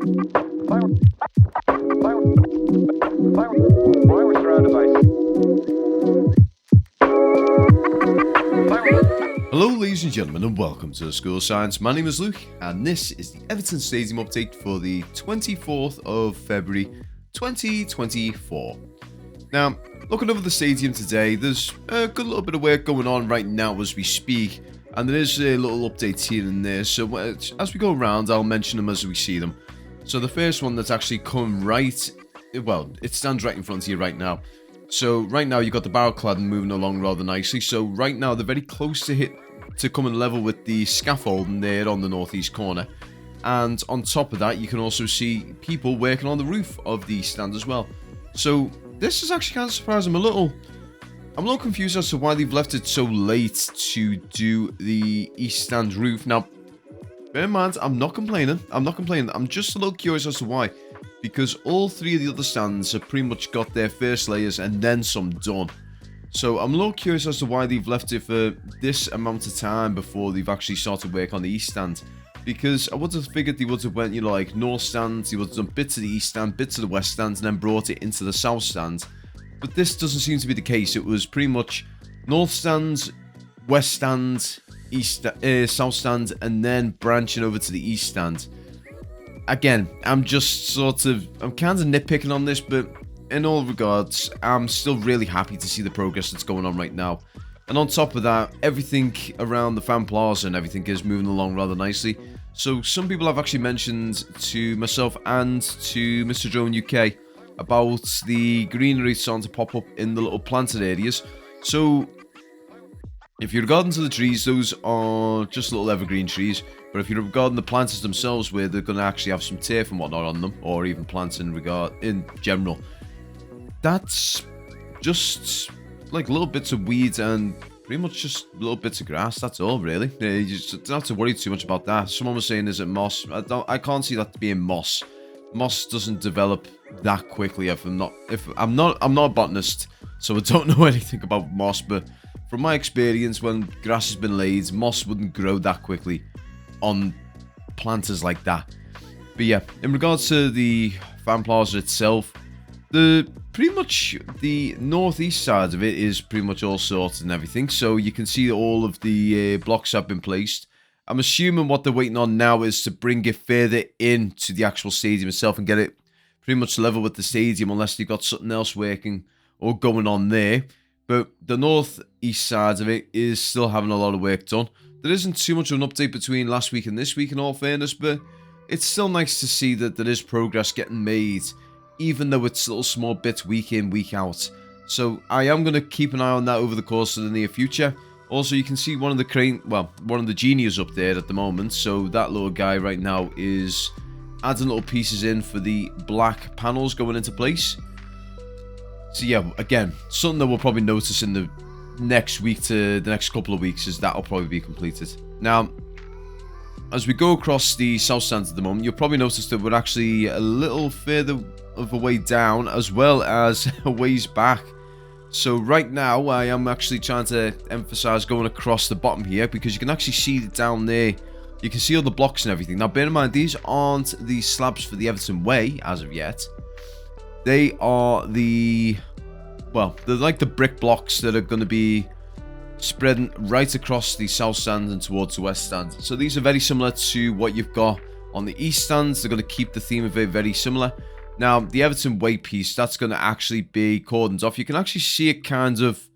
Hello ladies and gentlemen and welcome to the School of Science. My name is Luke and this is the Everton Stadium update for the 24th of February 2024. Now, looking over the stadium today, there's a good little bit of work going on right now as we speak, and there is a little updates here and there, so as we go around I'll mention them as we see them. So the first one that's actually come right, well, it stands right in front of you right now. So right now you've got the barrel cladding moving along rather nicely, so right now they're very close to coming level with the scaffolding there on the northeast corner. And on top of that, you can also see people working on the roof of the stand as well. So this is actually kind of surprising. I'm a little confused as to why they've left it so late to do the east stand roof. Now, bear in mind, I'm not complaining. I'm just a little curious as to why. Because all three of the other stands have pretty much got their first layers and then some done. So I'm a little curious as to why they've left it for this amount of time before they've actually started work on the east stand. Because I would have figured they would have went, like north stands, they would have done bits of the east stand, bits of the west stand, and then brought it into the south stand. But this doesn't seem to be the case. It was pretty much north stands, west stand, south stand, and then branching over to the east stand. Again, I'm kind of nitpicking on this, but in all regards, I'm still really happy to see the progress that's going on right now. And on top of that, everything around the fan plaza and everything is moving along rather nicely. So some people have actually mentioned to myself and to Mr. Drone UK about the greenery starting to pop up in the little planted areas. So if you're regarding to the trees, those are just little evergreen trees. But if you're regarding the planters themselves, where they're going to actually have some turf and whatnot on them, or even plants in general, that's just like little bits of weeds and pretty much just little bits of grass. That's all, really. You just don't have to worry too much about that. Someone was saying, is it moss? I can't see that being moss. Moss doesn't develop that quickly. I'm not a botanist, so I don't know anything about moss. But from my experience, when grass has been laid, moss wouldn't grow that quickly on planters like that. But yeah, in regards to the fan plaza itself, pretty much the northeast side of it is pretty much all sorted and everything. So you can see all of the blocks have been placed. I'm assuming what they're waiting on now is to bring it further into the actual stadium itself and get it pretty much level with the stadium, unless they've got something else working or going on there. But the northeast side of it is still having a lot of work done. There isn't too much of an update between last week and this week, in all fairness, but it's still nice to see that there is progress getting made, even though it's little small bits week in, week out. So I am going to keep an eye on that over the course of the near future. Also, you can see one of the genies up there at the moment. So that little guy right now is adding little pieces in for the black panels going into place. So yeah, again, something that we'll probably notice in the next week to the next couple of weeks is that'll probably be completed. Now, as we go across the south stand at the moment, you'll probably notice that we're actually a little further of a way down as well as a ways back. So right now I am actually trying to emphasize going across the bottom here, because you can actually see it down there. You can see all the blocks and everything. Now bear in mind, these aren't the slabs for the Everton Way as of yet. They are they're like the brick blocks that are going to be spreading right across the south stand and towards the west stand. So these are very similar to what you've got on the east stands. They're going to keep the theme of it very similar. Now, the Everton Way piece, that's going to actually be cordoned off. You can actually see it kind of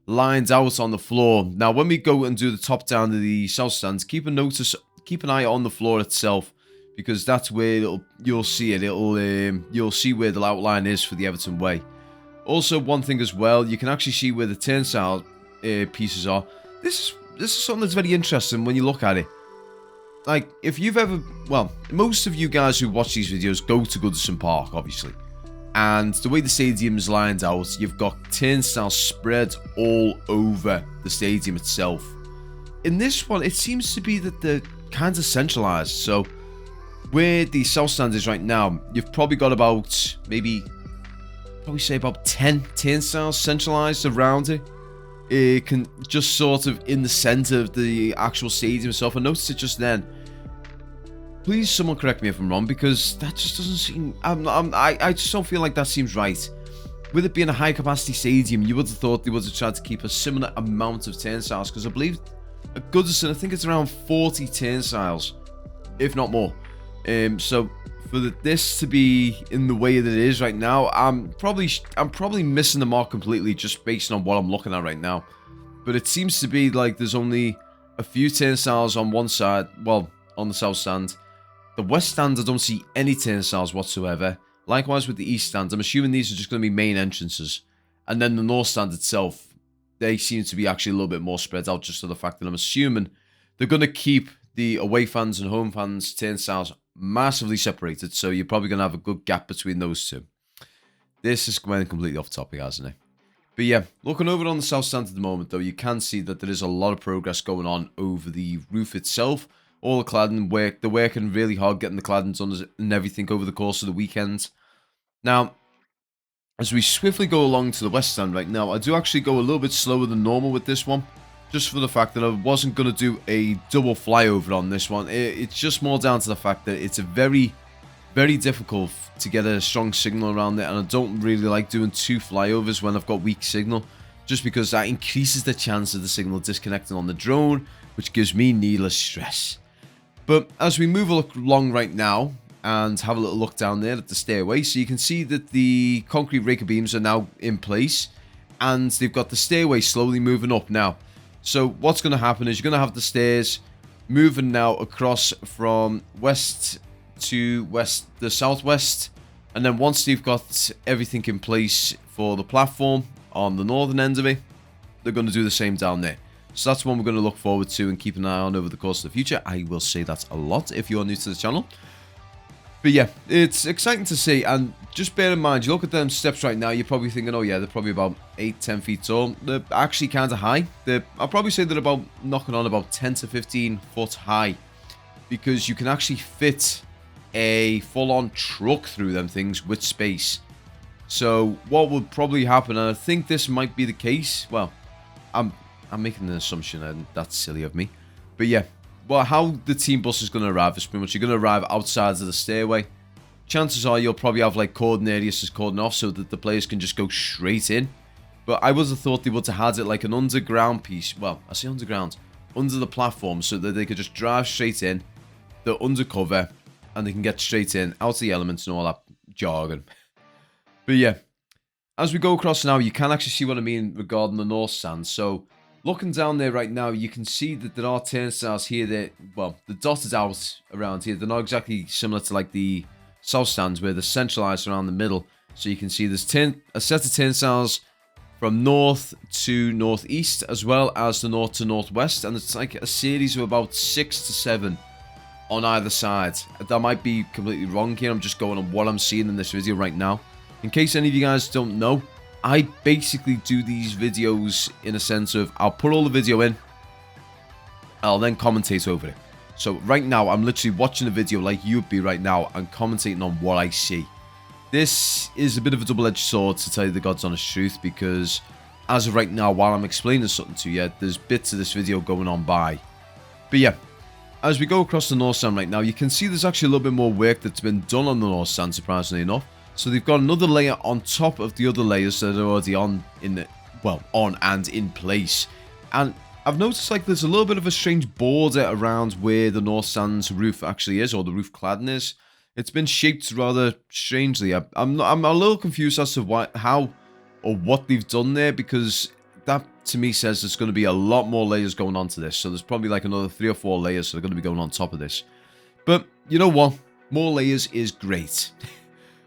lined out on the floor. Now, when we go and do the top down of the south stands, keep an eye on the floor itself, because that's where you'll see it. You'll see where the outline is for the Everton Way. Also, one thing as well, you can actually see where the turnstile pieces are. This is something that's very interesting when you look at it. Like, if you've ever... Well, most of you guys who watch these videos go to Goodison Park, obviously. And the way the stadium's lined out, you've got turnstiles spread all over the stadium itself. In this one, it seems to be that they're kind of centralized. So, where the south stand is right now, you've probably got about, probably say about 10 turnstiles centralized around it. It can just sort of in the center of the actual stadium itself. I noticed it just then. please someone correct me if I'm wrong, because that just doesn't seem... I just don't feel like that seems right. With it being a high-capacity stadium, you would have thought they would have tried to keep a similar amount of turnstiles, because I believe at Goodison, I think it's around 40 turnstiles, if not more. So for this to be in the way that it is right now, I'm probably missing the mark completely just based on what I'm looking at right now. But it seems to be like there's only a few turnstiles on one side, well, on the south stand. The west stand, I don't see any turnstiles whatsoever. Likewise with the east stand, I'm assuming these are just going to be main entrances. And then the north stand itself, they seem to be actually a little bit more spread out, just to the fact that I'm assuming they're going to keep the away fans and home fans turnstiles massively separated, so you're probably going to have a good gap between those two. This is going completely off topic, hasn't it? But yeah, looking over on the south stand at the moment, though, you can see that there is a lot of progress going on over the roof itself. All the cladding work, they're working really hard getting the cladding done and everything over the course of the weekend. Now, as we swiftly go along to the west stand right now, I do actually go a little bit slower than normal with this one, just for the fact that I wasn't going to do a double flyover on this one. It's just more down to the fact that it's a very difficult to get a strong signal around it, and I don't really like doing two flyovers when I've got weak signal, just because that increases the chance of the signal disconnecting on the drone, which gives me needless stress. But as we move along right now and have a little look down there at the stairway, so you can see that the concrete raker beams are now in place, and they've got the stairway slowly moving up now. So what's going to happen is you're going to have the stairs moving now across from west to the southwest, and then once they've got everything in place for the platform on the northern end of it, they're going to do the same down there. So that's one we're going to look forward to and keep an eye on over the course of the future. I will say that a lot if you're new to the channel. But yeah, it's exciting to see, and just bear in mind, you look at them steps right now, you're probably thinking, oh yeah, they're probably about 8-10 feet tall. They're actually kind of high. I'll probably say they're about knocking on about 10 to 15 foot high, because you can actually fit a full-on truck through them things with space. So what would probably happen, and I think this might be the case, well, I'm making an assumption, and that's silly of me, but yeah, well, how the team bus is going to arrive is pretty much you're going to arrive outside of the stairway. Chances are you'll probably have like cordon areas just cordon off so that the players can just go straight in. But I would have thought they would have had it like an underground piece. Well, I say underground, under the platform, so that they could just drive straight in. They're undercover, and they can get straight in, out of the elements and all that jargon. But yeah, as we go across now, you can actually see what I mean regarding the north stand. So looking down there right now, you can see that there are turnstiles here that, well, they're dotted out around here. They're not exactly similar to like the south stands where they're centralized around the middle. So you can see there's a set of turnstiles from north to northeast, as well as the north to northwest. And it's like a series of about 6 to 7 on either side. That might be completely wrong here. I'm just going on what I'm seeing in this video right now. In case any of you guys don't know, I basically do these videos in a sense of I'll put all the video in, I'll then commentate over it. So right now I'm literally watching a video like you'd be right now and commentating on what I see. This is a bit of a double-edged sword, to tell you the God's honest truth, because as of right now, while I'm explaining something to you, there's bits of this video going on by. But yeah, as we go across the north stand right now, you can see there's actually a little bit more work that's been done on the north stand, surprisingly enough. So they've got another layer on top of the other layers that are already on and in place. And I've noticed like there's a little bit of a strange border around where the north stand's roof actually is, or the roof cladding is. It's been shaped rather strangely. I'm a little confused as to how or what they've done there, because that to me says there's going to be a lot more layers going on to this. So there's probably like another 3 or 4 layers that are going to be going on top of this. But you know what? More layers is great.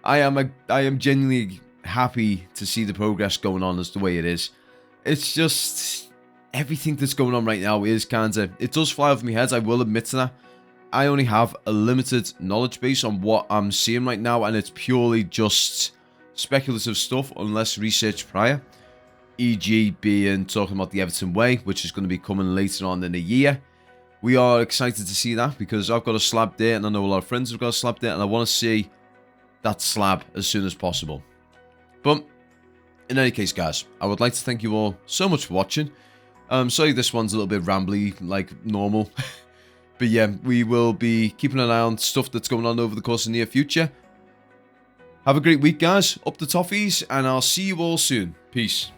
I am genuinely happy to see the progress going on as the way it is. It's just everything that's going on right now is kind of, it does fly over my head, I will admit to that. I only have a limited knowledge base on what I'm seeing right now, and it's purely just speculative stuff unless research prior. E.g. being talking about the Everton way, which is going to be coming later on in the year. We are excited to see that because I've got a slab there, and I know a lot of friends have got a slab there, and I want to see that slab as soon as possible. But in any case, guys, I would like to thank you all so much for watching. Sorry this one's a little bit rambly like normal. But yeah, we will be keeping an eye on stuff that's going on over the course of the near future. Have a great week, guys. Up the toffees, and I'll see you all soon. Peace.